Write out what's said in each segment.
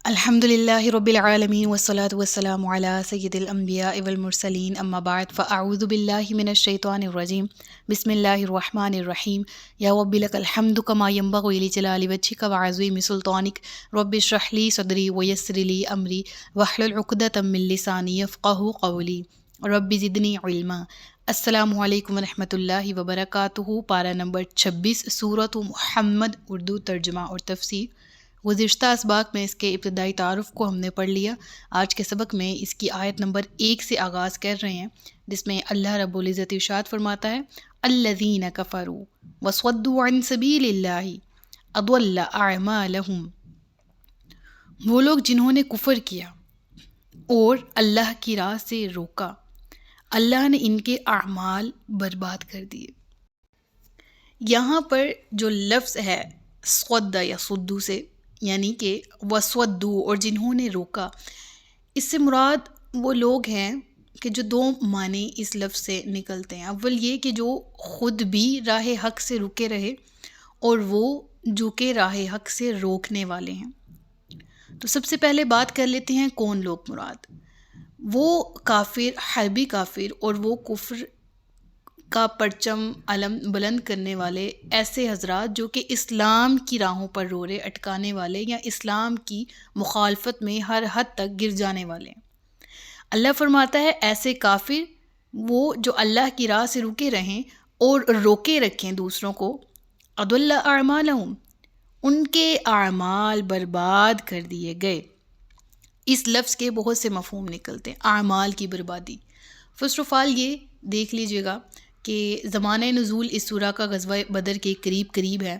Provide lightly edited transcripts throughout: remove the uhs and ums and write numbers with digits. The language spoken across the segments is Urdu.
الحمد للہ رب العالمین والصلاة والسلام علی سید الانبیاء والمرسلین اما بعد فاعوذ باللہ من الشیطان الرجیم بسم اللہ الرحمن الرحیم یا رب لک الحمد کما ینبغی لجلال وجہک وعظیم سلطانک رب اشرح لی صدری ویسر لی امری واحلل عقدۃ من لسانی یفقہوا قولی رب زدنی علما۔ السلام علیکم ورحمۃ اللہ وبرکاتہ۔ پارہ نمبر 26 سورۃ محمد، اردو ترجمہ اور تفسیر۔ گزشتہ اسباق میں اس کے ابتدائی تعارف کو ہم نے پڑھ لیا۔ آج کے سبق میں اس کی آیت نمبر 1 سے آغاز کر رہے ہیں، جس میں اللہ رب العزت ارشاد فرماتا ہے الذین کفروا وصدوا عن سبیل اللہ اضل اعمالہم۔ وہ لوگ جنہوں نے کفر کیا اور اللہ کی راہ سے روکا، اللہ نے ان کے اعمال برباد کر دیے۔ یہاں پر جو لفظ ہے صد یا صدو سے، یعنی کہ وسودو اور جنہوں نے روکا، اس سے مراد وہ لوگ ہیں کہ جو دو معنی اس لفظ سے نکلتے ہیں۔ اول یہ کہ جو خود بھی راہ حق سے رکے رہے، اور وہ جو کہ راہ حق سے روکنے والے ہیں۔ تو سب سے پہلے بات کر لیتے ہیں کون لوگ مراد۔ وہ کافر، حربی کافر، اور وہ کفر کا پرچم علم بلند کرنے والے ایسے حضرات جو کہ اسلام کی راہوں پر روڑے اٹکانے والے یا اسلام کی مخالفت میں ہر حد تک گر جانے والے ہیں۔ اللہ فرماتا ہے ایسے کافر، وہ جو اللہ کی راہ سے رکے رہیں اور روکے رکھیں دوسروں کو، اضل اعمالہم، ان کے اعمال برباد کر دیے گئے۔ اس لفظ کے بہت سے مفہوم نکلتے ہیں۔ اعمال کی بربادی، فرسٹ آف آل یہ دیکھ لیجئے گا کہ زمانہ نزول اس سورہ کا غزوہ بدر کے قریب ہے،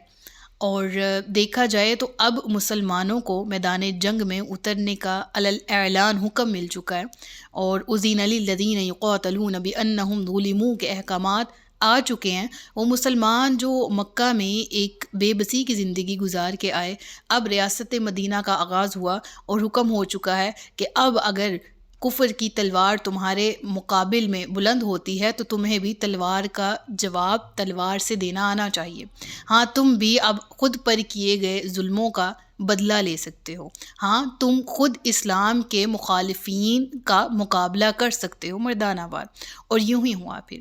اور دیکھا جائے تو اب مسلمانوں کو میدان جنگ میں اترنے کا علی اعلان حکم مل چکا ہے، اور اذین للذین یقاتلون بانہم ظلموا کے احکامات آ چکے ہیں۔ وہ مسلمان جو مکہ میں ایک بے بسی کی زندگی گزار کے آئے، اب ریاست مدینہ کا آغاز ہوا اور حکم ہو چکا ہے کہ اب اگر کفر کی تلوار تمہارے مقابل میں بلند ہوتی ہے تو تمہیں بھی تلوار کا جواب تلوار سے دینا آنا چاہیے۔ ہاں، تم بھی اب خود پر کیے گئے ظلموں کا بدلہ لے سکتے ہو۔ ہاں، تم خود اسلام کے مخالفین کا مقابلہ کر سکتے ہو مردانہ وار۔ اور یوں ہی ہوا۔ پھر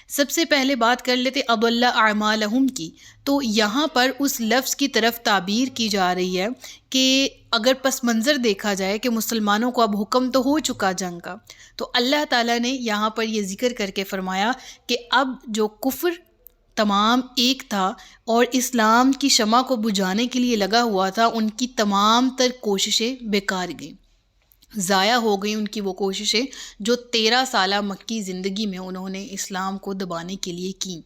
سب سے پہلے بات کر لیتے اضل اعمالہم کی۔ تو یہاں پر اس لفظ کی طرف تعبیر کی جا رہی ہے کہ اگر پس منظر دیکھا جائے کہ مسلمانوں کو اب حکم تو ہو چکا جنگ کا، تو اللہ تعالیٰ نے یہاں پر یہ ذکر کر کے فرمایا کہ اب جو کفر تمام ایک تھا اور اسلام کی شمع کو بجھانے کے لیے لگا ہوا تھا، ان کی تمام تر کوششیں بیکار گئیں، ضائع ہو گئی ان کی وہ کوششیں جو 13 سالہ مکی زندگی میں انہوں نے اسلام کو دبانے کے لیے کیں۔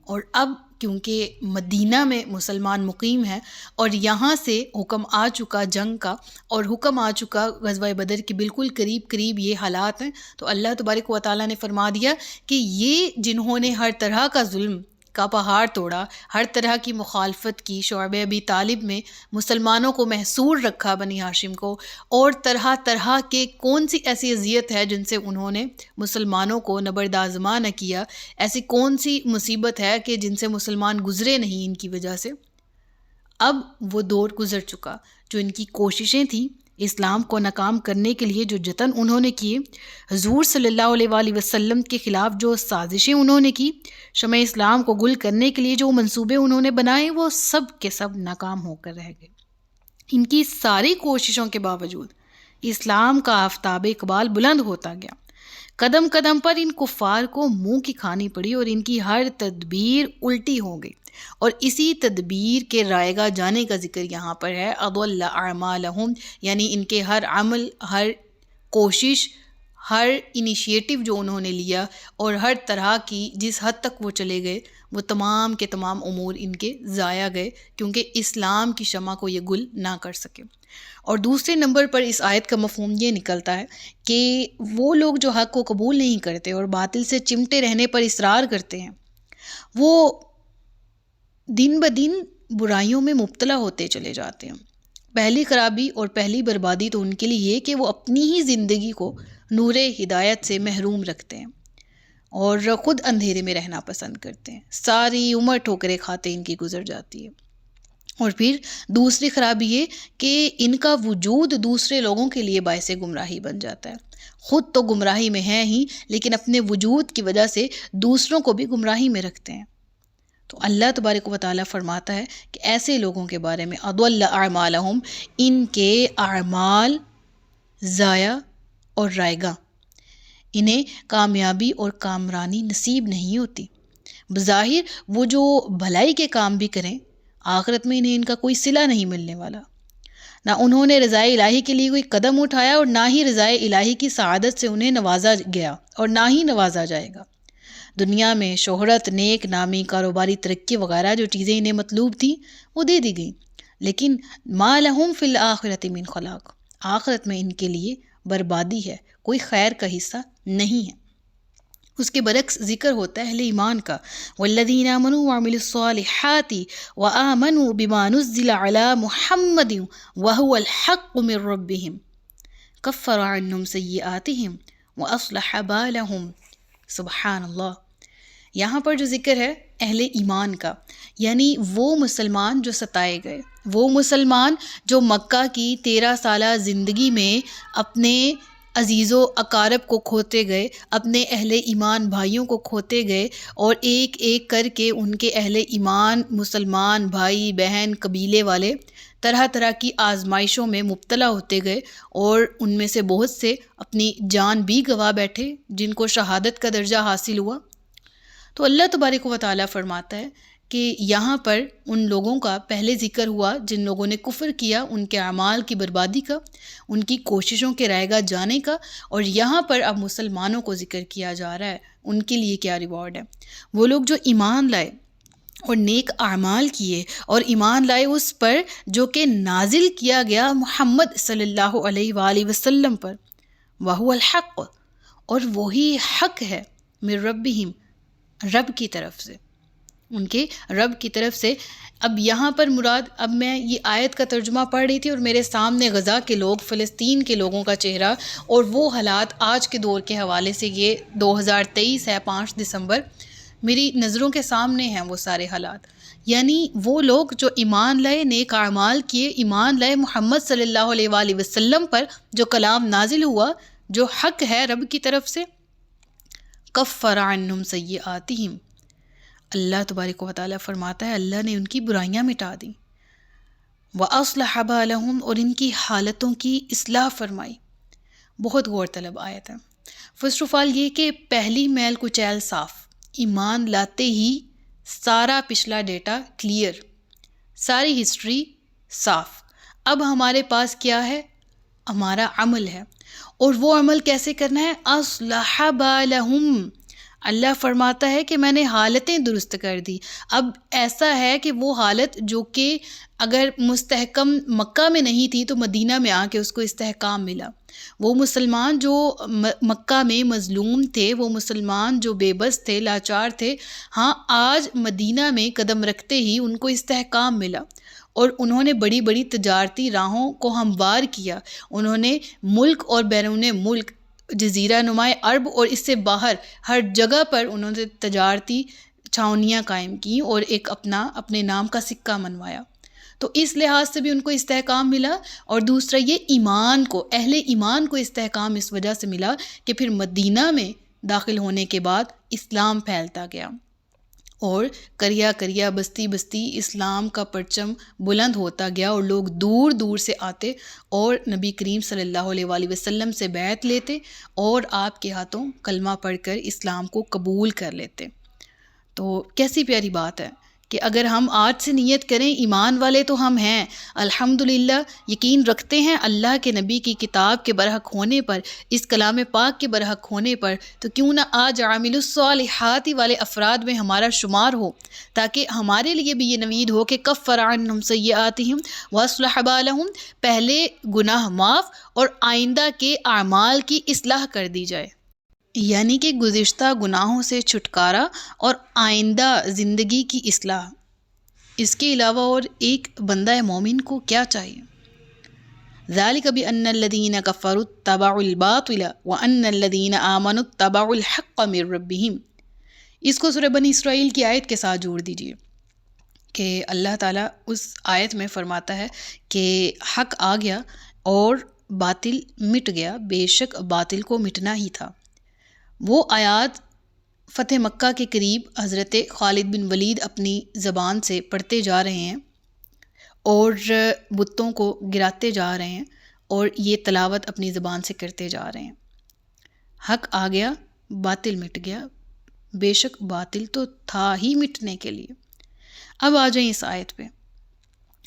اور اب کیونکہ مدینہ میں مسلمان مقیم ہیں اور یہاں سے حکم آ چکا جنگ کا، اور حکم آ چکا غزوہ بدر کے بالکل قریب یہ حالات ہیں، تو اللہ تبارک و تعالیٰ نے فرما دیا کہ یہ جنہوں نے ہر طرح کا ظلم کا پہاڑ توڑا، ہر طرح کی مخالفت کی، شعب ابی طالب میں مسلمانوں کو محصور رکھا، بنی ہاشم کو، اور طرح طرح کے کون سی ایسی اذیت ہے جن سے انہوں نے مسلمانوں کو نبردآزما نہ کیا، ایسی کون سی مصیبت ہے کہ جن سے مسلمان گزرے نہیں ان کی وجہ سے۔ اب وہ دور گزر چکا۔ جو ان کی کوششیں تھیں اسلام کو ناکام کرنے کے لیے، جو جتن انہوں نے کیے، حضور صلی اللہ علیہ وآلہ وسلم کے خلاف جو سازشیں انہوں نے کی، شمع اسلام کو گل کرنے کے لیے جو منصوبے انہوں نے بنائے، وہ سب کے سب ناکام ہو کر رہ گئے۔ ان کی ساری کوششوں کے باوجود اسلام کا آفتاب اقبال بلند ہوتا گیا۔ قدم قدم پر ان کفار کو منہ کی کھانی پڑی اور ان کی ہر تدبیر الٹی ہو گئی، اور اسی تدبیر کے رائگاں جانے کا ذکر یہاں پر ہے۔ اضل اعمالہم، یعنی ان کے ہر عمل، ہر کوشش، ہر انیشیٹو جو انہوں نے لیا، اور ہر طرح کی جس حد تک وہ چلے گئے، وہ تمام کے تمام امور ان کے ضائع گئے، کیونکہ اسلام کی شمع کو یہ گل نہ کر سکے۔ اور دوسرے نمبر پر اس آیت کا مفہوم یہ نکلتا ہے کہ وہ لوگ جو حق کو قبول نہیں کرتے اور باطل سے چمٹے رہنے پر اصرار کرتے ہیں، وہ دن بدن برائیوں میں مبتلا ہوتے چلے جاتے ہیں۔ پہلی خرابی اور پہلی بربادی تو ان کے لیے یہ کہ وہ اپنی ہی زندگی کو نور ہدایت سے محروم رکھتے ہیں اور خود اندھیرے میں رہنا پسند کرتے ہیں۔ ساری عمر ٹھوکریں کھاتے ان کی گزر جاتی ہے۔ اور پھر دوسری خرابی یہ کہ ان کا وجود دوسرے لوگوں کے لیے باعث گمراہی بن جاتا ہے. خود تو گمراہی میں ہیں ہی، لیکن اپنے وجود کی وجہ سے دوسروں کو بھی گمراہی میں رکھتے ہیں. تو اللہ تبارک و تعالیٰ فرماتا ہے کہ ایسے لوگوں کے بارے میں اضل اعمالہم، ان کے اعمال ضائع اور رائے گاں، انہیں کامیابی اور کامرانی نصیب نہیں ہوتی. بظاہر وہ جو بھلائی کے کام بھی کریں، آخرت میں انہیں ان کا کوئی صلہ نہیں ملنے والا. نہ انہوں نے رضائے الہی کے لیے کوئی قدم اٹھایا، اور نہ ہی رضائے الہی کی سعادت سے انہیں نوازا گیا اور نہ ہی نوازا جائے گا. دنیا میں شہرت، نیک نامی، کاروباری ترقی وغیرہ جو چیزیں انہیں مطلوب تھیں وہ دے دی گئیں، لیکن ما لہم فی الآخرۃ من خلاق، آخرت میں ان کے لیے بربادی ہے، کوئی خیر کا حصہ نہیں ہے. اس کے برعکس ذکر ہوتا ہے اہل ایمان کا، والذین آمنوا وعملوا الصالحات وآمنوا بما نزل علی محمد وهو الحق من ربهم کفر عنہم سیئاتہم واصلح بالہم. سبحان اللہ. یہاں پر جو ذکر ہے اہل ایمان کا، یعنی وہ مسلمان جو ستائے گئے، وہ مسلمان جو مکہ کی 13 سالہ زندگی میں اپنے عزیز و اقارب کو کھوتے گئے، اپنے اہل ایمان بھائیوں کو کھوتے گئے، اور ایک ایک کر کے ان کے اہل ایمان مسلمان بھائی بہن قبیلے والے طرح طرح کی آزمائشوں میں مبتلا ہوتے گئے، اور ان میں سے بہت سے اپنی جان بھی گنوا بیٹھے جن کو شہادت کا درجہ حاصل ہوا. تو اللہ تبارک و تعالیٰ فرماتا ہے کہ یہاں پر ان لوگوں کا پہلے ذکر ہوا جن لوگوں نے کفر کیا، ان کے اعمال کی بربادی کا، ان کی کوششوں کے رائے گاہ جانے کا، اور یہاں پر اب مسلمانوں کو ذکر کیا جا رہا ہے ان کے لیے کیا ریوارڈ ہے. وہ لوگ جو ایمان لائے اور نیک اعمال کیے، اور ایمان لائے اس پر جو کہ نازل کیا گیا محمد صلی اللہ علیہ وآلہ وسلم پر، وہو الحق، اور وہی حق ہے، من ربہم، رب کی طرف سے، ان کے رب کی طرف سے. اب یہاں پر مراد، اب میں یہ آیت کا ترجمہ پڑھ رہی تھی اور میرے سامنے غزہ کے لوگ، فلسطین کے لوگوں کا چہرہ اور وہ حالات آج کے دور کے حوالے سے، یہ 2023 ہے، 5 دسمبر، میری نظروں کے سامنے ہیں وہ سارے حالات. یعنی وہ لوگ جو ایمان لائے، نیک اعمال کیے، ایمان لائے محمد صلی اللہ علیہ وآلہ وسلم پر جو کلام نازل ہوا، جو حق ہے رب کی طرف سے، کفر عنہم سیئاتہم، اللہ تبارک و تعالیٰ فرماتا ہے اللہ نے ان کی برائیاں مٹا دیں، وَأَصْلَحَ بَالَهُمْ، اور ان کی حالتوں کی اصلاح فرمائی. بہت غور طلب آیت ہے. فرسٹ آف آل یہ کہ پہلی میل کچیل صاف، ایمان لاتے ہی سارا پچھلا ڈیٹا کلیئر، ساری ہسٹری صاف. اب ہمارے پاس کیا ہے؟ ہمارا عمل ہے، اور وہ عمل کیسے کرنا ہے؟ اصلح بالہم، اللہ فرماتا ہے کہ میں نے حالتیں درست کر دی. اب ایسا ہے کہ وہ حالت جو کہ اگر مستحکم مکہ میں نہیں تھی تو مدینہ میں آ کے اس کو استحکام ملا. وہ مسلمان جو مکہ میں مظلوم تھے، وہ مسلمان جو بے بس تھے، لاچار تھے، ہاں آج مدینہ میں قدم رکھتے ہی ان کو استحکام ملا، اور انہوں نے بڑی بڑی تجارتی راہوں کو ہموار کیا. انہوں نے ملک اور بیرون ملک، جزیرہ نما عرب اور اس سے باہر ہر جگہ پر انہوں نے تجارتی چھاونیاں قائم کیں اور ایک اپنے نام کا سکہ منوایا. تو اس لحاظ سے بھی ان کو استحکام ملا. اور دوسرا یہ ایمان کو، اہل ایمان کو استحکام اس وجہ سے ملا کہ پھر مدینہ میں داخل ہونے کے بعد اسلام پھیلتا گیا، اور کریا کریا بستی بستی اسلام کا پرچم بلند ہوتا گیا، اور لوگ دور دور سے آتے اور نبی کریم صلی اللہ علیہ وآلہ وسلم سے بیعت لیتے اور آپ کے ہاتھوں کلمہ پڑھ کر اسلام کو قبول کر لیتے. تو کیسی پیاری بات ہے کہ اگر ہم آج سے نیت کریں، ایمان والے تو ہم ہیں الحمدللہ، یقین رکھتے ہیں اللہ کے نبی کی کتاب کے برحق ہونے پر، اس کلام پاک کے برحق ہونے پر، تو کیوں نہ آج عامل الصالحات والے افراد میں ہمارا شمار ہو، تاکہ ہمارے لیے بھی یہ نوید ہو کہ کفر عنہم سیئاتہم واصلح بالہم، پہلے گناہ معاف اور آئندہ کے اعمال کی اصلاح کر دی جائے. یعنی کہ گزشتہ گناہوں سے چھٹکارا اور آئندہ زندگی کی اصلاح. اس کے علاوہ اور ایک بندہ مومن کو کیا چاہیے؟ ذالک بأن الذین کفروا اتبعوا الباطل وان الذین آمنوا اتبعوا الحق من ربہم. اس کو سورہ بنی اسرائیل کی آیت کے ساتھ جوڑ دیجئے کہ اللہ تعالیٰ اس آیت میں فرماتا ہے کہ حق آ گیا اور باطل مٹ گیا، بے شک باطل کو مٹنا ہی تھا۔ وہ آیات فتح مکہ کے قریب حضرت خالد بن ولید اپنی زبان سے پڑھتے جا رہے ہیں اور بتوں کو گراتے جا رہے ہیں اور یہ تلاوت اپنی زبان سے کرتے جا رہے ہیں۔ حق آ گیا، باطل مٹ گیا، بے شک باطل تو تھا ہی مٹنے کے لیے۔ اب آ جائیں اس آیت پہ،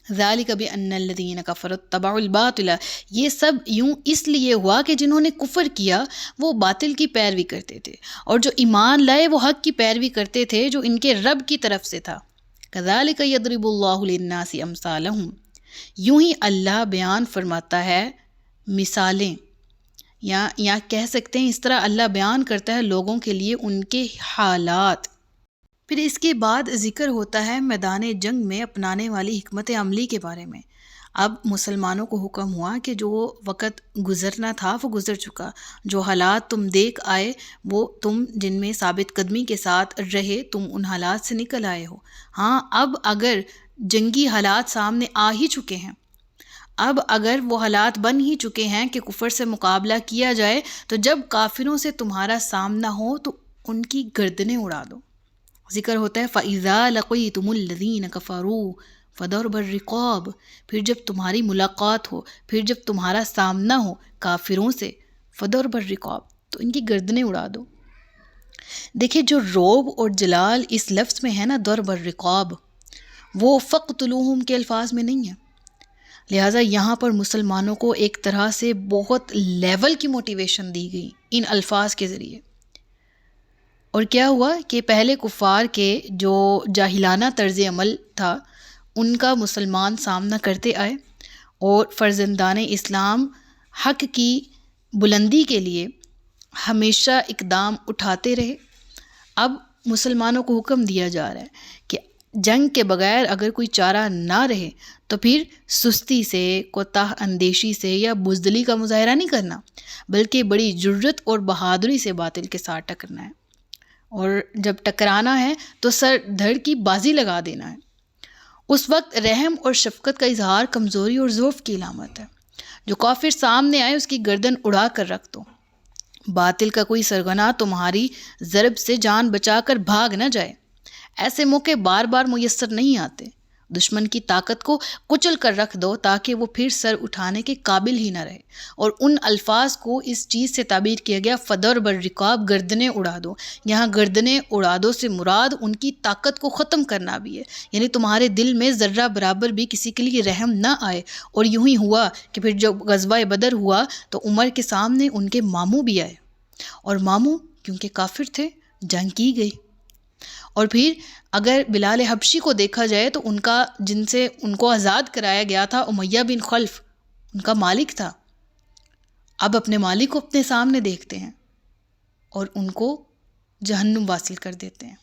ذَلِكَ بِأَنَّ الَّذِينَ كَفَرُوا اتَّبَعُوا الْبَاطِلَ، یہ سب یوں اس لیے ہوا کہ جنہوں نے کفر کیا وہ باطل کی پیروی کرتے تھے، اور جو ایمان لائے وہ حق کی پیروی کرتے تھے جو ان کے رب کی طرف سے تھا۔ كَذَلِكَ يَضْرِبُ اللَّهُ لِلنَّاسِ أَمْثَالَهُمْ، یوں ہی اللہ بیان فرماتا ہے مثالیں، یا کہہ سکتے ہیں اس طرح اللہ بیان کرتا ہے لوگوں کے لیے ان کے حالات۔ پھر اس کے بعد ذکر ہوتا ہے میدان جنگ میں اپنانے والی حکمت عملی کے بارے میں۔ اب مسلمانوں کو حکم ہوا کہ جو وقت گزرنا تھا وہ گزر چکا، جو حالات تم دیکھ آئے وہ تم جن میں ثابت قدمی کے ساتھ رہے تم ان حالات سے نکل آئے ہو۔ ہاں اب اگر جنگی حالات سامنے آ ہی چکے ہیں، اب اگر وہ حالات بن ہی چکے ہیں کہ کفر سے مقابلہ کیا جائے، تو جب کافروں سے تمہارا سامنا ہو تو ان کی گردنیں اڑا دو۔ ذکر ہوتا ہے فَإِذَا لَقِيتُمُ الَّذِينَ كَفَرُوا فَضَرْبَ الرِّقَابِ، پھر جب تمہاری ملاقات ہو، پھر جب تمہارا سامنا ہو کافروں سے، فَضَرْبَ الرِّقَابِ، تو ان کی گردنیں اڑا دو۔ دیکھیں جو روب اور جلال اس لفظ میں ہے نا، ضرب الرقاب، وہ فَقْتُلُوهُمْ کے الفاظ میں نہیں ہے۔ لہٰذا یہاں پر مسلمانوں کو ایک طرح سے بہت لیول کی موٹیویشن دی گئی ان الفاظ کے ذریعے۔ اور کیا ہوا کہ پہلے کفار کے جو جاہلانہ طرز عمل تھا ان کا مسلمان سامنا کرتے آئے، اور فرزندان اسلام حق کی بلندی کے لیے ہمیشہ اقدام اٹھاتے رہے۔ اب مسلمانوں کو حکم دیا جا رہا ہے کہ جنگ کے بغیر اگر کوئی چارہ نہ رہے تو پھر سستی سے، کوتاہ اندیشی سے یا بزدلی کا مظاہرہ نہیں کرنا، بلکہ بڑی جرت اور بہادری سے باطل کے ساتھ ٹکرنا ہے، اور جب ٹکرانا ہے تو سر دھڑ کی بازی لگا دینا ہے۔ اس وقت رحم اور شفقت کا اظہار کمزوری اور ضعف کی علامت ہے۔ جو کافر سامنے آئے اس کی گردن اڑا کر رکھ دو، باطل کا کوئی سرغنہ تمہاری ضرب سے جان بچا کر بھاگ نہ جائے۔ ایسے موقع بار بار میسر نہیں آتے۔ دشمن کی طاقت کو کچل کر رکھ دو تاکہ وہ پھر سر اٹھانے کے قابل ہی نہ رہے۔ اور ان الفاظ کو اس چیز سے تعبیر کیا گیا فَضَرْبَ الرِّقَابِ، گردنیں اڑا دو۔ یہاں گردنیں اڑا دو سے مراد ان کی طاقت کو ختم کرنا بھی ہے، یعنی تمہارے دل میں ذرہ برابر بھی کسی کے لیے رحم نہ آئے۔ اور یوں ہی ہوا کہ پھر جب غزوہ بدر ہوا تو عمر کے سامنے ان کے ماموں بھی آئے، اور ماموں کیونکہ کافر تھے جنگ کی گئی۔ اور پھر اگر بلال حبشی کو دیکھا جائے تو ان کا جن سے ان کو آزاد کرایا گیا تھا امیہ بن خلف، ان کا مالک تھا۔ اب اپنے مالک کو اپنے سامنے دیکھتے ہیں اور ان کو جہنم واصل کر دیتے ہیں۔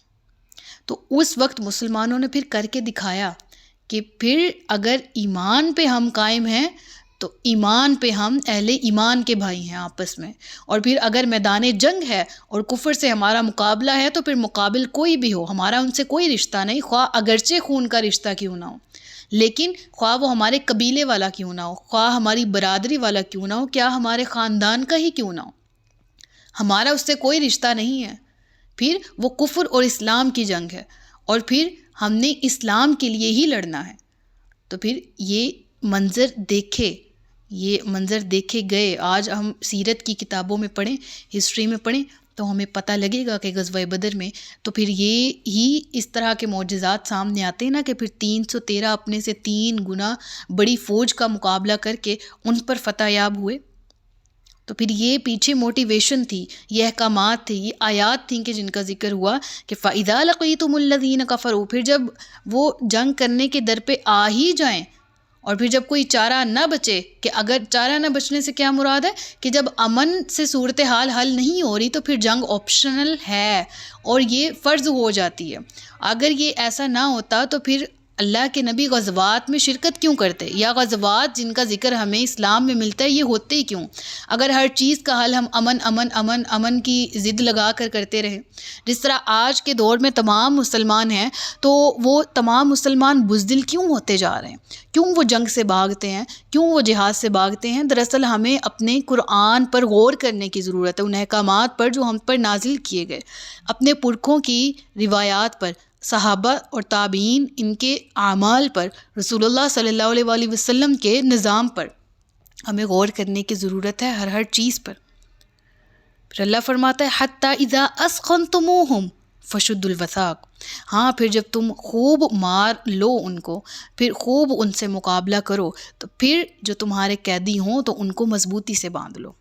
تو اس وقت مسلمانوں نے پھر کر کے دکھایا کہ پھر اگر ایمان پہ ہم قائم ہیں تو ایمان پہ ہم اہل ایمان کے بھائی ہیں آپس میں، اور پھر اگر میدان جنگ ہے اور کفر سے ہمارا مقابلہ ہے تو پھر مقابل کوئی بھی ہو، ہمارا ان سے کوئی رشتہ نہیں، خواہ اگرچہ خون کا رشتہ کیوں نہ ہو، لیکن خواہ وہ ہمارے قبیلے والا کیوں نہ ہو، خواہ ہماری برادری والا کیوں نہ ہو، کیا ہمارے خاندان کا ہی کیوں نہ ہو، ہمارا اس سے کوئی رشتہ نہیں ہے۔ پھر وہ کفر اور اسلام کی جنگ ہے، اور پھر ہم نے اسلام کے لیے ہی لڑنا ہے۔ تو پھر یہ منظر دیکھے گئے۔ آج ہم سیرت کی کتابوں میں پڑھیں، ہسٹری میں پڑھیں تو ہمیں پتہ لگے گا کہ غزوہ بدر میں تو پھر یہ ہی اس طرح کے معجزات سامنے آتے ہیں نا کہ پھر 313 اپنے سے 3 گنا بڑی فوج کا مقابلہ کر کے ان پر فتح یاب ہوئے۔ تو پھر یہ پیچھے موٹیویشن تھی، یہ احکامات تھے، یہ آیات تھیں کہ جن کا ذکر ہوا کہ فَإِذَا لَقِيتُمُ الَّذِينَ كَفَرُوا، پھر جب وہ جنگ کرنے کے در پہ آ ہی جائیں، اور پھر جب کوئی چارہ نہ بچے، کہ اگر چارہ نہ بچنے سے کیا مراد ہے کہ جب امن سے صورتحال حل نہیں ہو رہی تو پھر جنگ آپشنل ہے اور یہ فرض ہو جاتی ہے۔ اگر یہ ایسا نہ ہوتا تو پھر اللہ کے نبی غزوات میں شرکت کیوں کرتے، یا غزوات جن کا ذکر ہمیں اسلام میں ملتا ہے یہ ہوتے ہی کیوں؟ اگر ہر چیز کا حل ہم امن امن امن امن کی ضد لگا کر کرتے رہے، جس طرح آج کے دور میں تمام مسلمان ہیں، تو وہ تمام مسلمان بزدل کیوں ہوتے جا رہے ہیں؟ کیوں وہ جنگ سے بھاگتے ہیں؟ کیوں وہ جہاد سے بھاگتے ہیں؟ دراصل ہمیں اپنے قرآن پر غور کرنے کی ضرورت ہے، ان احکامات پر جو ہم پر نازل کیے گئے، اپنے پرکھوں کی روایات پر، صحابہ اور تابعین ان کے اعمال پر، رسول اللہ صلی اللہ علیہ وآلہ وسلم کے نظام پر ہمیں غور کرنے کی ضرورت ہے، ہر چیز پر۔ پھر اللہ فرماتا ہے حتی اذا اسخنتموہم فشدوا الوثاق، ہاں پھر جب تم خوب مار لو ان کو، پھر خوب ان سے مقابلہ کرو، تو پھر جو تمہارے قیدی ہوں تو ان کو مضبوطی سے باندھ لو۔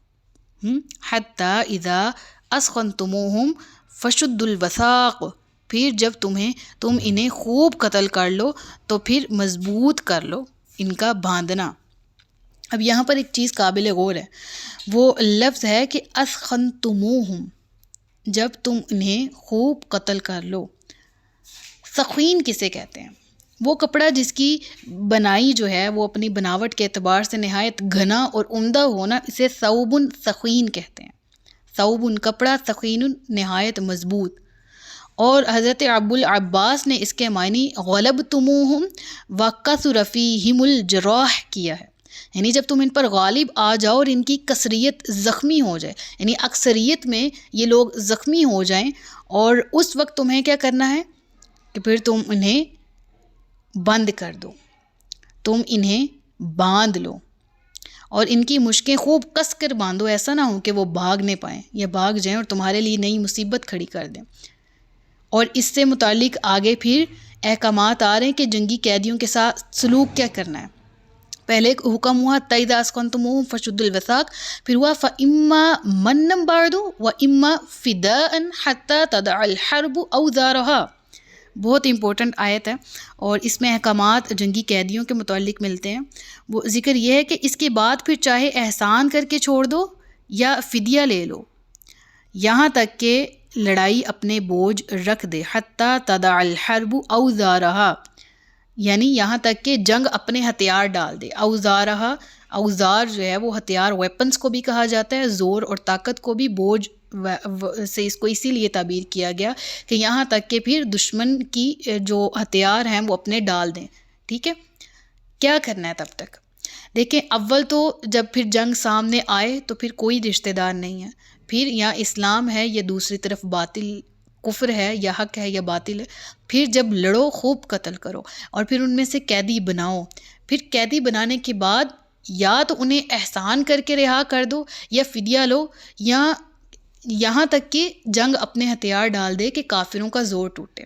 حتی اذا اسخنتموہم فشدوا الوثاق، پھر جب تم انہیں خوب قتل کر لو تو پھر مضبوط کر لو ان کا باندھنا۔ اب یہاں پر ایک چیز قابل غور ہے، وہ لفظ ہے کہ اسخنتموہم، جب تم انہیں خوب قتل کر لو۔ سخین کسے کہتے ہیں؟ وہ کپڑا جس کی بنائی جو ہے وہ اپنی بناوٹ کے اعتبار سے نہایت گھنا اور عمدہ ہونا، اسے ثوب سخین کہتے ہیں۔ ثوب کپڑا، سخین نہایت مضبوط۔ اور حضرت ابو العباس نے اس کے معنی غلبتموہم وکثر فیہم الجراح کیا ہے، یعنی جب تم ان پر غالب آ جاؤ اور ان کی کثریت زخمی ہو جائے، یعنی اکثریت میں یہ لوگ زخمی ہو جائیں، اور اس وقت تمہیں کیا کرنا ہے کہ پھر تم انہیں بند کر دو، تم انہیں باندھ لو، اور ان کی مشکیں خوب کس کر باندھو، ایسا نہ ہو کہ وہ بھاگ نہ پائیں یا بھاگ جائیں اور تمہارے لیے نئی مصیبت کھڑی کر دیں۔ اور اس سے متعلق آگے پھر احکامات آ رہے ہیں کہ جنگی قیدیوں کے ساتھ سلوک کیا کرنا ہے۔ پہلے ایک حکم ہوا تَإِذَا أَسْخَنْتُمُوهُمْ فَشُدُّوا الْوَثَاقَ، پھر ہوا فَإِمَّا مَنًّا بَعْدُ وَإِمَّا فِدَاءً حَتَّى تَضَعَ الْحَرْبُ أَوْزَارَهَا، بہت امپورٹنٹ آیت ہے، اور اس میں احکامات جنگی قیدیوں کے متعلق ملتے ہیں۔ وہ ذکر یہ ہے کہ اس کے بعد پھر چاہے احسان کر کے چھوڑ دو یا فدیہ لے لو، یہاں تک کہ لڑائی اپنے بوجھ رکھ دے۔ حتیٰ تضع الحرب اوزارہا، یعنی یہاں تک کہ جنگ اپنے ہتھیار ڈال دے۔ اوزارہا، اوزار جو ہے وہ ہتھیار، ویپنز کو بھی کہا جاتا ہے، زور اور طاقت کو بھی، بوجھ سے اس کو اسی لیے تعبیر کیا گیا کہ یہاں تک کہ پھر دشمن کی جو ہتھیار ہیں وہ اپنے ڈال دیں۔ ٹھیک ہے، کیا کرنا ہے تب تک؟ دیکھیں، اول تو جب پھر جنگ سامنے آئے تو پھر کوئی رشتہ دار نہیں ہے، پھر یا اسلام ہے یا دوسری طرف باطل کفر ہے، یا حق ہے یا باطل ہے۔ پھر جب لڑو خوب قتل کرو، اور پھر ان میں سے قیدی بناؤ۔ پھر قیدی بنانے کے بعد یا تو انہیں احسان کر کے رہا کر دو یا فدیہ لو، یا یہاں تک کہ جنگ اپنے ہتھیار ڈال دے کہ کافروں کا زور ٹوٹے۔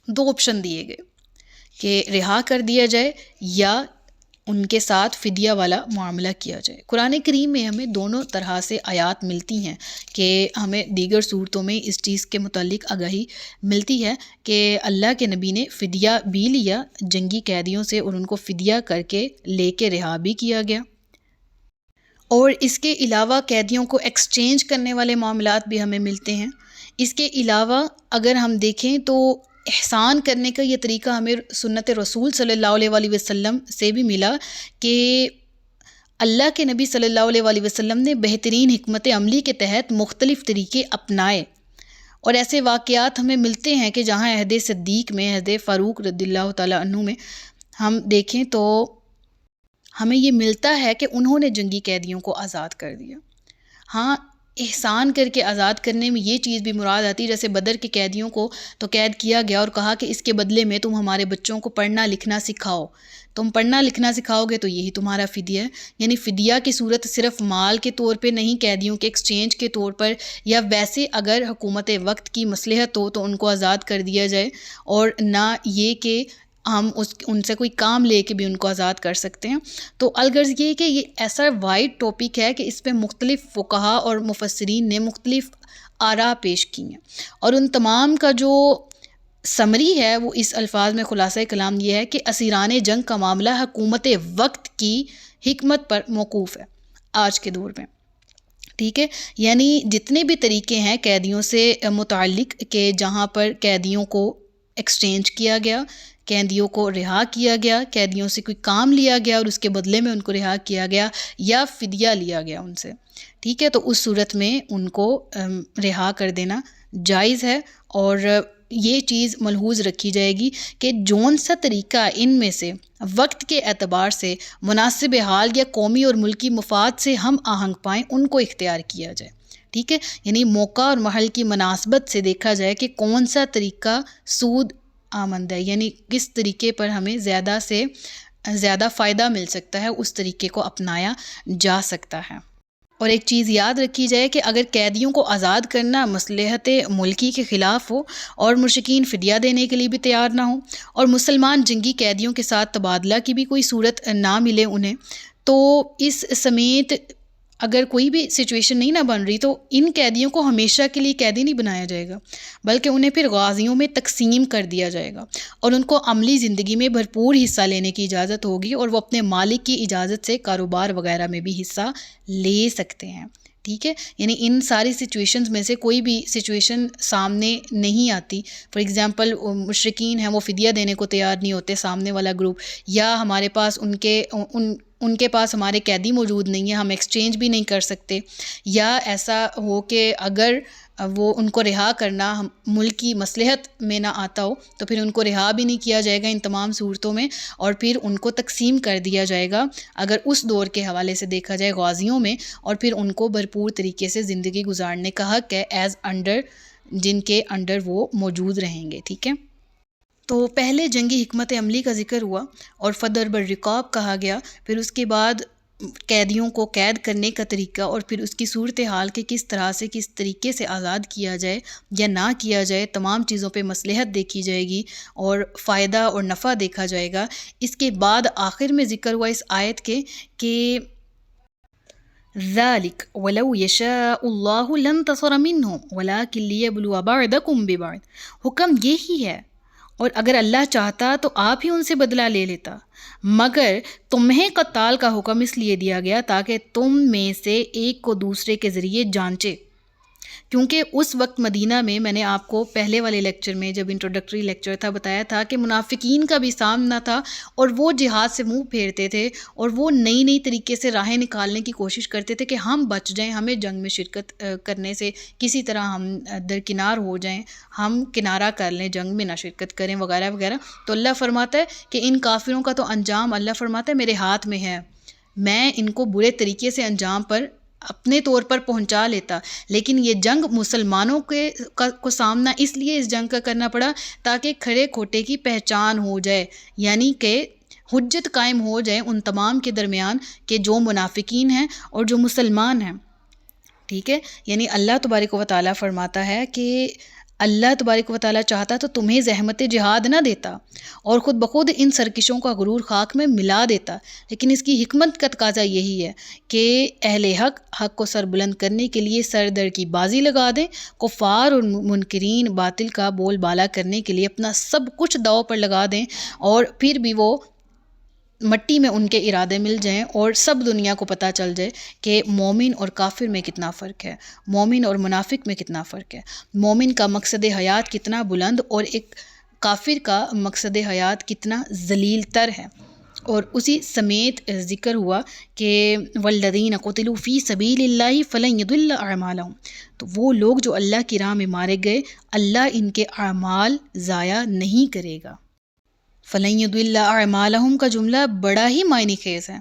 دو آپشن دیے گئے کہ رہا کر دیا جائے یا ان کے ساتھ فدیہ والا معاملہ کیا جائے۔ قرآن کریم میں ہمیں دونوں طرح سے آیات ملتی ہیں کہ ہمیں دیگر صورتوں میں اس چیز کے متعلق آگاہی ملتی ہے کہ اللہ کے نبی نے فدیہ بھی لیا جنگی قیدیوں سے، اور ان کو فدیہ کر کے لے کے رہا بھی کیا گیا۔ اور اس کے علاوہ قیدیوں کو ایکسچینج کرنے والے معاملات بھی ہمیں ملتے ہیں۔ اس کے علاوہ اگر ہم دیکھیں تو احسان کرنے کا یہ طریقہ ہمیں سنت رسول صلی اللہ علیہ وآلہ وسلم سے بھی ملا کہ اللہ کے نبی صلی اللہ علیہ وآلہ وسلم نے بہترین حکمت عملی کے تحت مختلف طریقے اپنائے، اور ایسے واقعات ہمیں ملتے ہیں کہ جہاں عہد صدیق میں، عہد فاروق رضی اللہ تعالیٰ عنہ میں ہم دیکھیں تو ہمیں یہ ملتا ہے کہ انہوں نے جنگی قیدیوں کو آزاد کر دیا۔ ہاں، احسان کر کے آزاد کرنے میں یہ چیز بھی مراد آتی ہے، جیسے بدر کے قیدیوں کو تو قید کیا گیا اور کہا کہ اس کے بدلے میں تم ہمارے بچوں کو پڑھنا لکھنا سکھاؤ، تم پڑھنا لکھنا سکھاؤ گے تو یہی تمہارا فدیہ ہے۔ یعنی فدیہ کی صورت صرف مال کے طور پہ نہیں، قیدیوں کے ایکسچینج کے طور پر، یا ویسے اگر حکومت وقت کی مصلحت ہو تو ان کو آزاد کر دیا جائے، اور نہ یہ کہ ہم ان سے کوئی کام لے کے بھی ان کو آزاد کر سکتے ہیں۔ تو الغرض یہ کہ یہ ایسا وائڈ ٹاپک ہے کہ اس پہ مختلف فقہا اور مفسرین نے مختلف آراء پیش کی ہیں، اور ان تمام کا جو سمری ہے وہ اس الفاظ میں خلاصہ کلام یہ ہے کہ اسیران جنگ کا معاملہ حکومت وقت کی حکمت پر موقوف ہے آج کے دور میں۔ ٹھیک ہے، یعنی جتنے بھی طریقے ہیں قیدیوں سے متعلق کہ جہاں پر قیدیوں کو ایکسچینج کیا گیا، قیدیوں کو رہا کیا گیا، قیدیوں سے کوئی کام لیا گیا اور اس کے بدلے میں ان کو رہا کیا گیا، یا فدیہ لیا گیا ان سے، ٹھیک ہے، تو اس صورت میں ان کو رہا کر دینا جائز ہے۔ اور یہ چیز ملحوظ رکھی جائے گی کہ جون سا طریقہ ان میں سے وقت کے اعتبار سے مناسب حال یا قومی اور ملکی مفاد سے ہم آہنگ پائیں ان کو اختیار کیا جائے، ٹھیک ہے، یعنی موقع اور محل کی مناسبت سے دیکھا جائے کہ کون سا طریقہ سود آمد ہے، یعنی کس طریقے پر ہمیں زیادہ سے زیادہ فائدہ مل سکتا ہے، اس طریقے کو اپنایا جا سکتا ہے۔ اور ایک چیز یاد رکھی جائے کہ اگر قیدیوں کو آزاد کرنا مصلحت ملکی کے خلاف ہو اور مشرکین فدیہ دینے کے لیے بھی تیار نہ ہوں اور مسلمان جنگی قیدیوں کے ساتھ تبادلہ کی بھی کوئی صورت نہ ملے انہیں، تو اس سمیت اگر کوئی بھی سچویشن نہیں نہ بن رہی تو ان قیدیوں کو ہمیشہ کے لیے قیدی نہیں بنایا جائے گا، بلکہ انہیں پھر غازیوں میں تقسیم کر دیا جائے گا اور ان کو عملی زندگی میں بھرپور حصہ لینے کی اجازت ہوگی، اور وہ اپنے مالک کی اجازت سے کاروبار وغیرہ میں بھی حصہ لے سکتے ہیں، ٹھیک ہے، یعنی ان ساری سچویشنز میں سے کوئی بھی سچویشن سامنے نہیں آتی۔ فار ایگزامپل مشرکین ہیں، وہ فدیہ دینے کو تیار نہیں ہوتے سامنے والا گروپ، یا ہمارے پاس ان کے پاس ہمارے قیدی موجود نہیں ہیں، ہم ایکسچینج بھی نہیں کر سکتے، یا ایسا ہو کہ اگر وہ ان کو رہا کرنا ملک کی مصلحت میں نہ آتا ہو تو پھر ان کو رہا بھی نہیں کیا جائے گا ان تمام صورتوں میں، اور پھر ان کو تقسیم کر دیا جائے گا اگر اس دور کے حوالے سے دیکھا جائے غازیوں میں، اور پھر ان کو بھرپور طریقے سے زندگی گزارنے کا حق ہے ایز انڈر، جن کے انڈر وہ موجود رہیں گے، ٹھیک ہے۔ تو پہلے جنگی حکمت عملی کا ذکر ہوا اور فدر بالرقاب کہا گیا، پھر اس کے بعد قیدیوں کو قید کرنے کا طریقہ اور پھر اس کی صورتحال کہ کس طرح سے کس طریقے سے آزاد کیا جائے یا نہ کیا جائے، تمام چیزوں پہ مصلحت دیکھی جائے گی اور فائدہ اور نفع دیکھا جائے گا۔ اس کے بعد آخر میں ذکر ہوا اس آیت کے کہ ذَلِكَ وَلَوْ يَشَاءُ اللَّهُ لَانتَصَرَ مِنْهُمْ وَلَكِنْ لِيَبْلُوَ بَعْضَكُمْ بِبَعْضٍ، حکم یہی ہے، اور اگر اللہ چاہتا تو آپ ہی ان سے بدلہ لے لیتا، مگر تمہیں قتال کا حکم اس لیے دیا گیا تاکہ تم میں سے ایک کو دوسرے کے ذریعے جانچے، کیونکہ اس وقت مدینہ میں نے آپ کو پہلے والے لیکچر میں جب انٹروڈکٹری لیکچر تھا بتایا تھا کہ منافقین کا بھی سامنا تھا اور وہ جہاد سے منہ پھیرتے تھے اور وہ نئی طریقے سے راہیں نکالنے کی کوشش کرتے تھے کہ ہم بچ جائیں، ہمیں جنگ میں شرکت کرنے سے کسی طرح ہم درکنار ہو جائیں، ہم کنارہ کر لیں، جنگ میں نہ شرکت کریں وغیرہ وغیرہ۔ تو اللہ فرماتا ہے کہ ان کافروں کا تو انجام اللہ فرماتا ہے میرے ہاتھ میں ہے، میں ان کو برے طریقے سے انجام پر اپنے طور پر پہنچا لیتا، لیکن یہ جنگ مسلمانوں کو سامنا اس لیے اس جنگ کا کرنا پڑا تاکہ کھڑے کھوٹے کی پہچان ہو جائے، یعنی کہ حجت قائم ہو جائے ان تمام کے درمیان کہ جو منافقین ہیں اور جو مسلمان ہیں، ٹھیک ہے، یعنی اللہ تبارک و تعالیٰ فرماتا ہے کہ اللہ تبارک و تعالیٰ چاہتا تو تمہیں زحمت جہاد نہ دیتا اور خود بخود ان سرکشوں کا غرور خاک میں ملا دیتا، لیکن اس کی حکمت کا تقاضا یہی ہے کہ اہل حق کو سر بلند کرنے کے لیے سر در کی بازی لگا دیں، کفار اور منکرین باطل کا بول بالا کرنے کے لیے اپنا سب کچھ داؤ پر لگا دیں، اور پھر بھی وہ مٹی میں ان کے ارادے مل جائیں اور سب دنیا کو پتہ چل جائے کہ مومن اور کافر میں کتنا فرق ہے، مومن اور منافق میں کتنا فرق ہے، مومن کا مقصد حیات کتنا بلند اور ایک کافر کا مقصد حیات کتنا ذلیل تر ہے۔ اور اسی سمیت ذکر ہوا کہ والذین قتلوا فی سبیل اللہ فلن یضل اعمالہم، تو وہ لوگ جو اللہ کی راہ میں مارے گئے اللہ ان کے اعمال ضائع نہیں کرے گا۔ فلن یضل اعمالہم کا جملہ بڑا ہی معنی خیز ہے،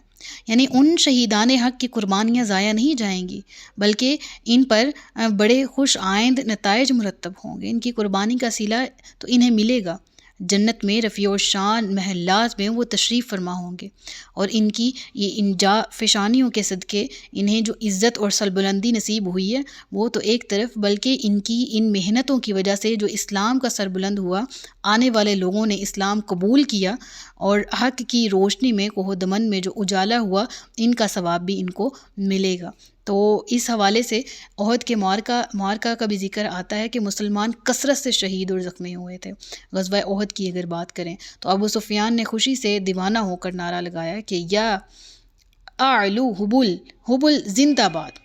یعنی ان شہیدان حق کی قربانیاں ضائع نہیں جائیں گی بلکہ ان پر بڑے خوش آئند نتائج مرتب ہوں گے، ان کی قربانی کا صلہ تو انہیں ملے گا، جنت میں رفیع الشان محلات میں وہ تشریف فرما ہوں گے، اور ان کی یہ انجا فشانیوں کے صدقے انہیں جو عزت اور سربلندی نصیب ہوئی ہے وہ تو ایک طرف، بلکہ ان کی ان محنتوں کی وجہ سے جو اسلام کا سربلند ہوا، آنے والے لوگوں نے اسلام قبول کیا اور حق کی روشنی میں کوہ دمن میں جو اجالا ہوا، ان کا ثواب بھی ان کو ملے گا۔ تو اس حوالے سے احد کے معرکہ کا بھی ذکر آتا ہے کہ مسلمان کثرت سے شہید اور زخمی ہوئے تھے۔ غزوہ احد کی اگر بات کریں تو ابو سفیان نے خوشی سے دیوانہ ہو کر نعرہ لگایا کہ یا اعلو حبل زندہ باد،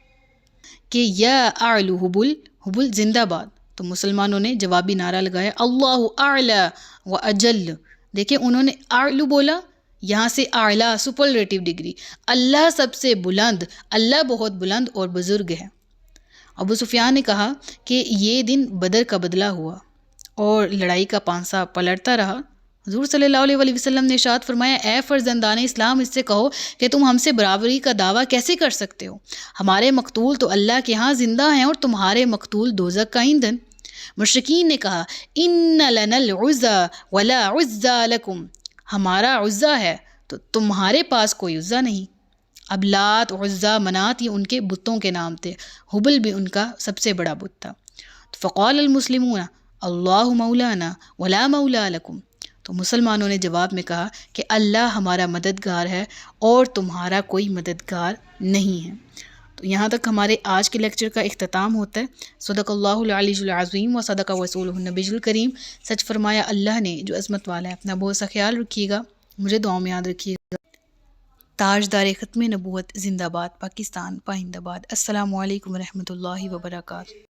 کہ یا اعلو حبل زندہ باد، تو مسلمانوں نے جوابی نعرہ لگایا اللہ اعلی و اجل، دیکھیں انہوں نے اعلو بولا، یہاں سے اعلیٰ سپرلیٹو ڈگری، اللہ سب سے بلند، اللہ بہت بلند اور بزرگ ہے۔ ابو سفیان نے کہا کہ یہ دن بدر کا بدلہ ہوا اور لڑائی کا پانسا پلٹتا رہا۔ حضور صلی اللہ علیہ وسلم نے ارشاد فرمایا، اے فرزندان اسلام، اس سے کہو کہ تم ہم سے برابری کا دعویٰ کیسے کر سکتے ہو؟ ہمارے مقتول تو اللہ کے ہاں زندہ ہیں اور تمہارے مقتول دوزخ کا ایندھن۔ مشرکین نے کہا، ان لنا العزا ولا عزا لکم، ہمارا عزا ہے تو تمہارے پاس کوئی عزا نہیں۔ اب لات، عزا، منات یہ ان کے بتوں کے نام تھے، حبل بھی ان کا سب سے بڑا بت تھا۔ فقال المسلمون اللہ مولانا ولا مولا لکم، تو مسلمانوں نے جواب میں کہا کہ اللہ ہمارا مددگار ہے اور تمہارا کوئی مددگار نہیں ہے۔ تو یہاں تک ہمارے آج کے لیکچر کا اختتام ہوتا ہے۔ صدق اللہ العلی العظیم و صدق رسولہ النبی الکریم، سچ فرمایا اللہ نے جو عظمت والا ہے۔ اپنا بہت سا خیال رکھیے گا، مجھے دعاؤں میں یاد رکھیے گا۔ تاجدار ختم نبوت زندہ باد، پاکستان پائندہ باد۔ السلام علیکم ورحمۃ اللہ وبرکاتہ۔